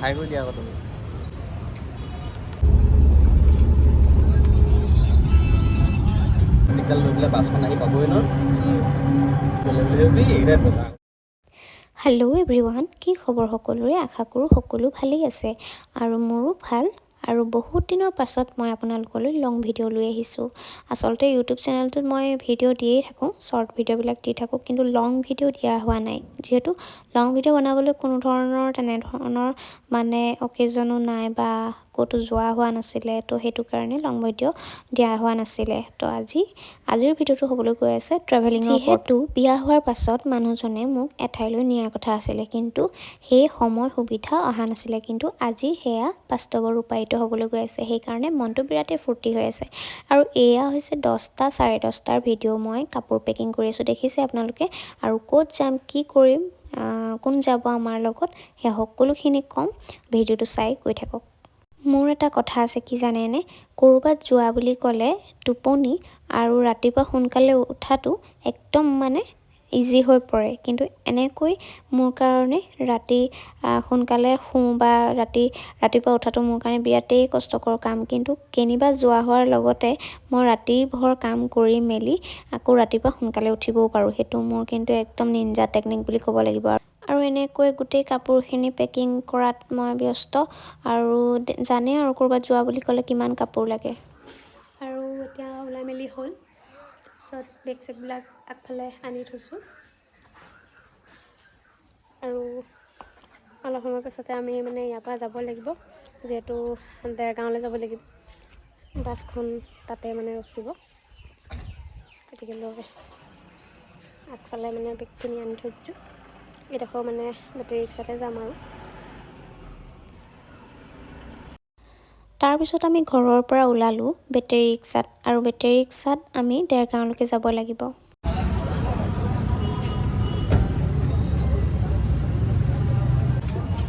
হাই কৰি দিয়া আকৌ তুমি ষ্টিকডাল লৈ পেলাই বাছখন আহি পাবহি নহয় গ'লে বুলি ভাবি এইকেইটাই বজাৰ হেল্ল' এভৰিৱান, কি খবৰ সকলোৰে? আশা কৰোঁ সকলো ভালেই আছে আৰু মোৰো ভাল। আৰু বহুত দিনৰ পাছত মই আপোনালোকলৈ লং ভিডিঅ' লৈ আহিছোঁ। আচলতে ইউটিউব চেনেলটোত মই ভিডিঅ' দিয়েই থাকোঁ, শ্বৰ্ট ভিডিঅ'বিলাক দি থাকোঁ, কিন্তু লং ভিডিঅ' দিয়া হোৱা নাই। যিহেতু লং ভিডিঅ' বনাবলৈ কোনো ধৰণৰ তেনেধৰণৰ মানে অকেজনো নাই বা ক'তো যোৱা হোৱা নাছিলে, তো সেইটো কাৰণে লং ভিডিঅ' দিয়া হোৱা নাছিলে। তো আজিৰ ভিডিঅ'টো হ'বলৈ গৈ আছে ট্ৰেভেলিঙৰ ওপৰত। যিহেতু বিয়া হোৱাৰ পাছত মানুহজনে মোক এঠাইলৈ নিয়াৰ কথা আছিলে, কিন্তু সেই সময় সুবিধা অহা নাছিলে, কিন্তু আজি সেয়া বাস্তৱত ৰূপায়িত হ'বলৈ গৈ আছে। সেইকাৰণে মনটো বিৰাটেই ফূৰ্তি হৈ আছে। আৰু এয়া হৈছে 10টা 10:30টাৰ ভিডিঅ'। মই কাপোৰ পেকিং কৰি আছোঁ, দেখিছে আপোনালোকে। আৰু ক'ত যাম, কি কৰিম, কোন যাব আমাৰ লগত, সেয়া সকলোখিনি ক'ম। ভিডিঅ'টো চাই গৈ থাকক। মোৰ এটা কথা আছে, কি জানেনে? ক'ৰবাত যোৱা বুলি ক'লে টোপনি আৰু ৰাতিপুৱা সোনকালে উঠাটো একদম মানে ইজি হৈ পৰে, কিন্তু এনেকৈ মোৰ কাৰণে ৰাতি সোনকালে শুওঁ বা ৰাতিপুৱা উঠাটো মোৰ কাৰণে বিৰাটেই কষ্টকৰ কাম। কিন্তু কেনিবা যোৱা হোৱাৰ লগতে মই ৰাতিভৰ কাম কৰি মেলি আকৌ ৰাতিপুৱা সোনকালে উঠিবও পাৰোঁ। সেইটো মোৰ কিন্তু একদম নিনজা টেকনিক বুলি ক'ব লাগিব। আৰু এনেকৈ গোটেই কাপোৰখিনি পেকিং কৰাত মই ব্যস্ত। আৰু জানেই আৰু ক'ৰবাত যোৱা বুলি ক'লে কিমান কাপোৰ লাগে। আৰু এতিয়া ওলাই মেলি হ'ল, তাৰপিছত বেগ চেগবিলাক আগফালে আনি থৈছোঁ। আৰু অলপ সময় পাছতে আমি মানে ইয়াৰ পৰা যাব লাগিব, যিহেতু দেৰগাঁৱলৈ যাব লাগিব। বাছখন তাতে মানে ৰখিব, গতিকে আগফালে মানে বেগখিনি আনি থৈ দিছোঁ। এইডোখৰ মানে বেটেৰী ৰিক্সাতে যাম আৰু। তাৰপিছত আমি ঘৰৰ পৰা ওলালোঁ বেটেৰী ৰিক্সাত, আৰু বেটেৰী ৰিক্সাত আমি দেৰগাঁৱলৈকে যাব লাগিব।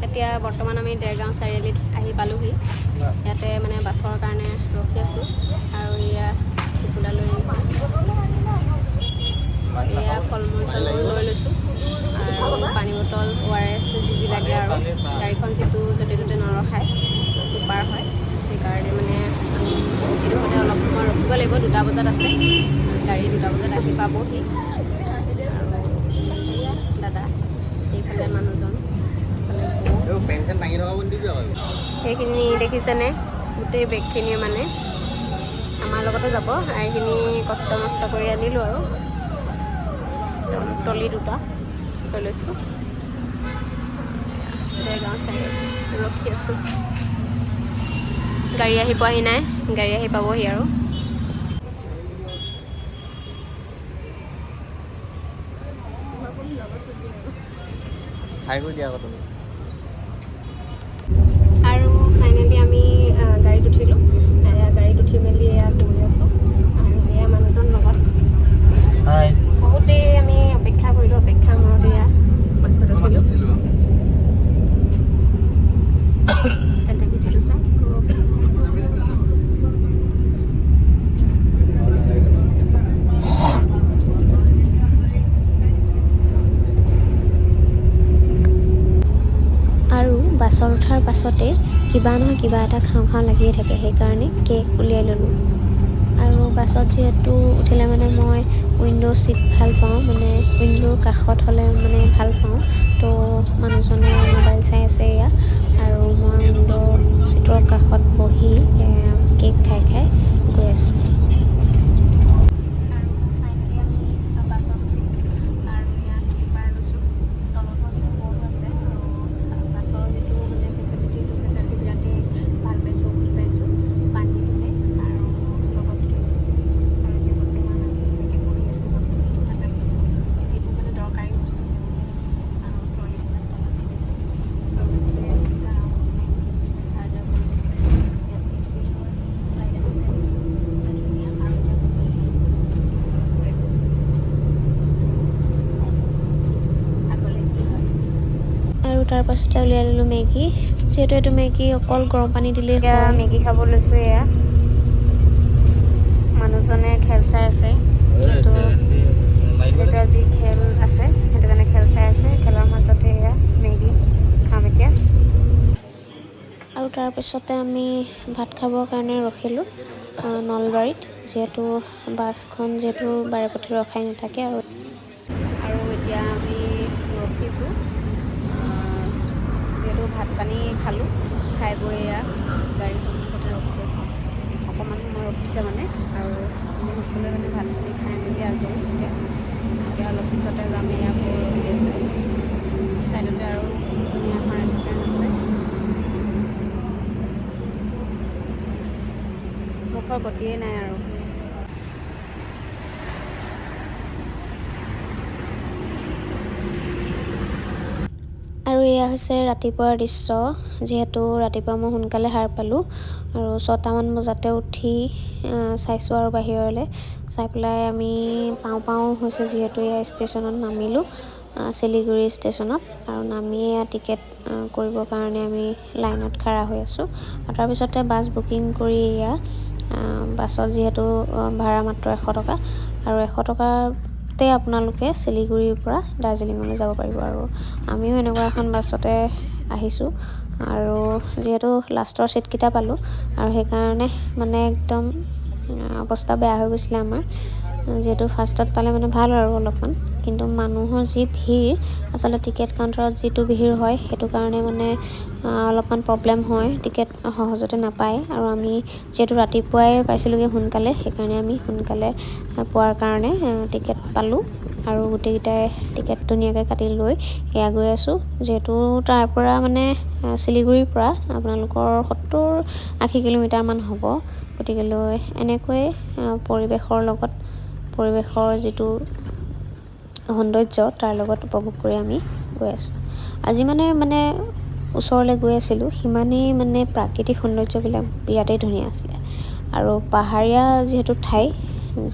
এতিয়া বৰ্তমান আমি দেৰগাঁও চাৰিআলিত আহি পালোঁহি। ইয়াতে মানে বাছৰ কাৰণে ৰখি আছোঁ। আৰু এয়া চকুলা লৈ আহিছে, এয়া ফল মূল চলমূল লৈ লৈছোঁ, আৰু পানী বটল, ORS যি লাগে। আৰু গাড়ীখন যিহেতু য'তে ত'তে নৰখায়, চুপাৰ হয়, সেইকাৰণে মানে আমি এইডোখৰতে অলপ সময় ৰখিব লাগিব। 2টা বজাত আছে গাড়ী, 2টা বজাত আহি পাবহি। আৰু এয়া দাদা, এইফালে মানুহজন, সেইখিনি দেখিছেনে? গোটেই বেগখিনিয়ে মানে আমাৰ লগতে যাব। এইখিনি কষ্ট মষ্ট কৰি আনিলোঁ আৰু একদম ট্ৰলি 2টা লৈ লৈছোঁ। দেৰগাঁও চাৰিআলি ৰখি আছোঁ। গাড়ী আহি পোৱাহি নাই, গাড়ী আহি পাবহি আৰু। হাই কৰি দিয়া আকৌ তুমি আৰু ফাইনেলি আমি গাড়ীত উঠিলোঁ। গাড়ীত উঠি মেলি এয়া গৈ আছোঁ, আৰু এয়া মানুহজন লগত। বহুত দেৰি আমি অপেক্ষা কৰিলোঁ, অপেক্ষাৰ মূৰত এয়া বাছত উঠিলোঁ। তেন্তে ভিডিঅ'টো চাই আৰু বাছত উঠাৰ পাছতে কিবা নহয় কিবা এটা খাওঁ খাওঁ লাগিয়ে থাকে, সেইকাৰণে কেক উলিয়াই ল'লোঁ। আৰু বাছত যিহেতু উঠিলে মানে মই উইণ্ড' ছিট ভাল পাওঁ, মানে উইণ্ড'ৰ কাষত হ'লে মানে ভাল পাওঁ। তো মানুহজনে মোবাইল চাই আছে এয়া, আৰু মই উইণ্ড' ছিটৰ কাষত বহি কেক খাই খাই গৈ আছোঁ। আৰু ফাইনেলি আমি বাছত উঠিলোঁ, আৰু এয়া শ্লিপাৰ লৈছোঁ। তলতো আছে, ওপৰতো আছে। আৰু বাছৰ যিটো মানে ফেচিলিটি, সেইটো ফেচিলিটি বিৰাটেই ভাল পাইছোঁ, সুখী পাইছোঁ। পানী দিলে আৰু লগত কেক দিছে। আৰু এতিয়া বৰ্তমান আমি এনেকৈ বহি আছোঁ, বস্তুখিনি তাত ৰাখিছোঁ, যিবোৰ মানে দৰকাৰী বস্তু সেইবোৰহে ৰাখিছোঁ। আৰু ট্ৰলিবিলাক তলত দি দিছোঁ। আৰু লগতে দিছে, চাৰ্জাৰবোৰ দিছে, ইয়াত AC হয়, লাইট আছে, গোটেই ধুনীয়া। আৰু এতিয়া গৈ আছোঁ আগলৈ কি হয়। আৰু তাৰপাছতে উলিয়াই ল'লোঁ মেগী, যিহেতু এইটো মেগী অকল গৰম পানী দিলেই হয়। এতিয়া মেগী খাব লৈছোঁ। এয়া মানুহজনে খেল চাই আছে, যিহেতু আজি খেল আছে, সেইটো কাৰণে খেল চাই আছে। খেলৰ মাজতে এয়া মেগী খাম এতিয়া। তাৰপিছতে আমি ভাত খাবৰ কাৰণে ৰখিলোঁ নলবাৰীত, যিহেতু বাছখন যিহেতু বাৰেপতি ৰখাই নাথাকে। আৰু এতিয়া আমি ৰখিছোঁ, যিহেতু ভাত পানী খালোঁ, খাই বৈ এয়া গাড়ীৰ সন্মুখতে ৰখি আছোঁ। অকণমান সময় ৰখিছে মানে, আৰু আমি সকলোৱে মানে ভাত পানী খাই মেলি আজৰি। এতিয়া অলপ পিছতে যাম। এয়া বৰ ৰখি আছে ছাইডতে, আৰু ধুনীয়া এখন ৰেষ্টুৰেণ্ট আছে। মুখৰ গতিয়ে নাই আৰু। আৰু এয়া হৈছে ৰাতিপুৱাৰ দৃশ্য। যিহেতু ৰাতিপুৱা মই সোনকালে সাৰ পালোঁ আৰু 6টামান বজাতে উঠি চাইছোঁ আৰু বাহিৰলৈ চাই পেলাই আমি পাওঁ হৈছে, যিহেতু এয়া ষ্টেচনত নামিলোঁ, শিলিগুৰি ষ্টেচনত। আৰু নামিয়ে টিকেট কৰিবৰ কাৰণে আমি লাইনত খাৰা হৈ আছোঁ। আৰু তাৰপিছতে বাছ বুকিং কৰি এয়া বাছত যিহেতু ভাড়া মাত্ৰ 100 টকা, আৰু 100 টকাতে আপোনালোকে শিলিগুৰিৰ পৰা দাৰ্জিলিঙলৈ যাব পাৰিব। আৰু আমিও এনেকুৱা এখন বাছতে আহিছোঁ, আৰু যিহেতু লাষ্টৰ ছিটকেইটা পালোঁ, আৰু সেইকাৰণে মানে একদম অৱস্থা বেয়া হৈ গৈছিলে আমাৰ। যিহেতু ফাৰ্ষ্টত পালে মানে ভাল আৰু অলপমান, কিন্তু মানুহৰ যি ভিৰ, আচলতে টিকেট কাউণ্টাৰত যিটো ভিৰ হয়, সেইটো কাৰণে মানে অলপমান প্ৰব্লেম হয়, টিকেট সহজতে নাপায়। আৰু আমি যিহেতু ৰাতিপুৱাই পাইছিলোঁগৈ সোনকালে, সেইকাৰণে আমি সোনকালে পোৱাৰ কাৰণে টিকেট পালোঁ, আৰু গোটেইকেইটাই টিকেট ধুনীয়াকৈ কাটি লৈ এয়া গৈ আছোঁ। যিহেতু তাৰ পৰা মানে শিলিগুৰিৰ পৰা আপোনালোকৰ 70-80 কিলোমিটাৰমান হ'ব, গতিকেলৈ এনেকৈ পৰিৱেশৰ যিটো সৌন্দৰ্য, তাৰ লগত উপভোগ কৰি আমি গৈ আছোঁ। আজি মানে ওচৰলৈ গৈ আছিলোঁ, সিমানেই মানে প্ৰাকৃতিক সৌন্দৰ্যবিলাক বিৰাটেই ধুনীয়া আছিলে। আৰু পাহাৰীয়া যিহেতু ঠাই,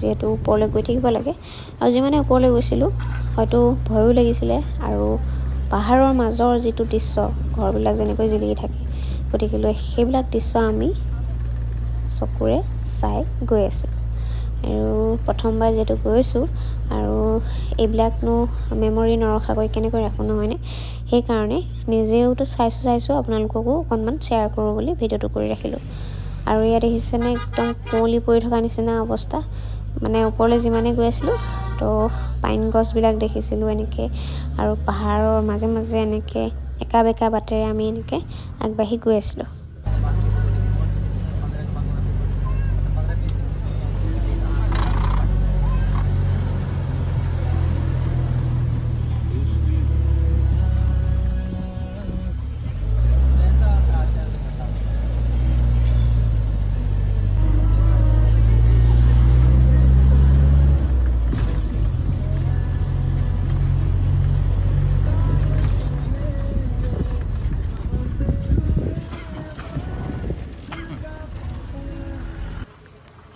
যিহেতু ওপৰলৈ গৈ থাকিব লাগে, আৰু যিমানে ওপৰলৈ গৈছিলোঁ হয়তো ভয়ো লাগিছিলে। আৰু পাহাৰৰ মাজৰ যিটো দৃশ্য, ঘৰবিলাক যেনেকৈ জিলিকি থাকে, গতিকেলৈ সেইবিলাক দৃশ্য আমি চকুৰে চাই গৈ আছিলোঁ। আৰু প্ৰথমবাৰ যিহেতু গৈছোঁ, আৰু এইবিলাকনো মেমৰি নৰখাকৈ কেনেকৈ ৰাখোঁ, নহয়নে? সেইকাৰণে নিজেওতো চাইছোঁ, আপোনালোককো অকণমান শ্বেয়াৰ কৰোঁ বুলি ভিডিঅ'টো কৰি ৰাখিলোঁ। আৰু ইয়াত দেখিছেনে, একদম কুঁৱলী পৰি থকা নিচিনা অৱস্থা। মানে ওপৰলৈ যিমানেই গৈ আছিলোঁ, তো পাইন গছবিলাক দেখিছিলোঁ এনেকৈ, আৰু পাহাৰৰ মাজে মাজে এনেকৈ একা বেকা বাটেৰে আমি এনেকৈ আগবাঢ়ি গৈ আছিলোঁ।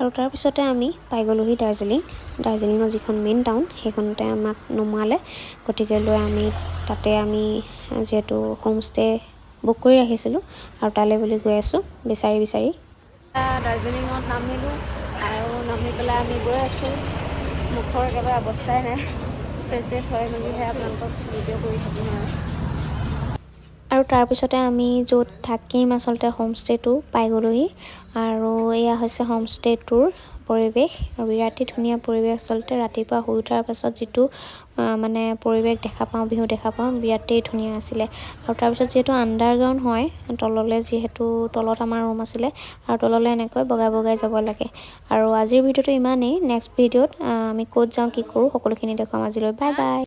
আৰু তাৰপিছতে আমি পাই গ'লোহি দাৰ্জিলিঙৰ যিখন মেইন টাউন, সেইখনতে আমাক নমালে। গতিকেলৈ তাতে আমি যিহেতু হোমষ্টে বুক কৰি ৰাখিছিলোঁ, আৰু তালৈ বুলি গৈ আছোঁ বিচাৰি। দাৰ্জিলিঙত নামিলোঁ, আৰু নামি পেলাই আমি গৈ আছোঁ। মুখৰ একেবাৰে অৱস্থাই নাই, ফ্ৰেছ হৈ মেলিহে আপোনালোকক ভিডিঅ' কৰি থাকিম আৰু তাৰপিছতে আমি য'ত থাকিম, আচলতে হোমষ্টেটো পাই গ'লোহি। আৰু এয়া হৈছে হোমষ্টেটোৰ পৰিৱেশ, বিৰাটেই ধুনীয়া পৰিৱেশ। আচলতে ৰাতিপুৱা শুই উঠাৰ পাছত যিটো মানে পৰিৱেশ দেখা পাওঁ, ভিউ দেখা পাওঁ, বিৰাটেই ধুনীয়া আছিলে। আৰু তাৰপিছত যিহেতু আণ্ডাৰগ্ৰাউণ্ড হয়, তলত আমাৰ ৰুম আছিলে, আৰু তললৈ এনেকৈ বগাই যাব লাগে। আৰু আজিৰ ভিডিঅ'টো ইমানেই। নেক্সট ভিডিঅ'ত আমি ক'ত যাওঁ, কি কৰোঁ, সকলোখিনি দেখুৱাম। আজিলৈ বাই বাই।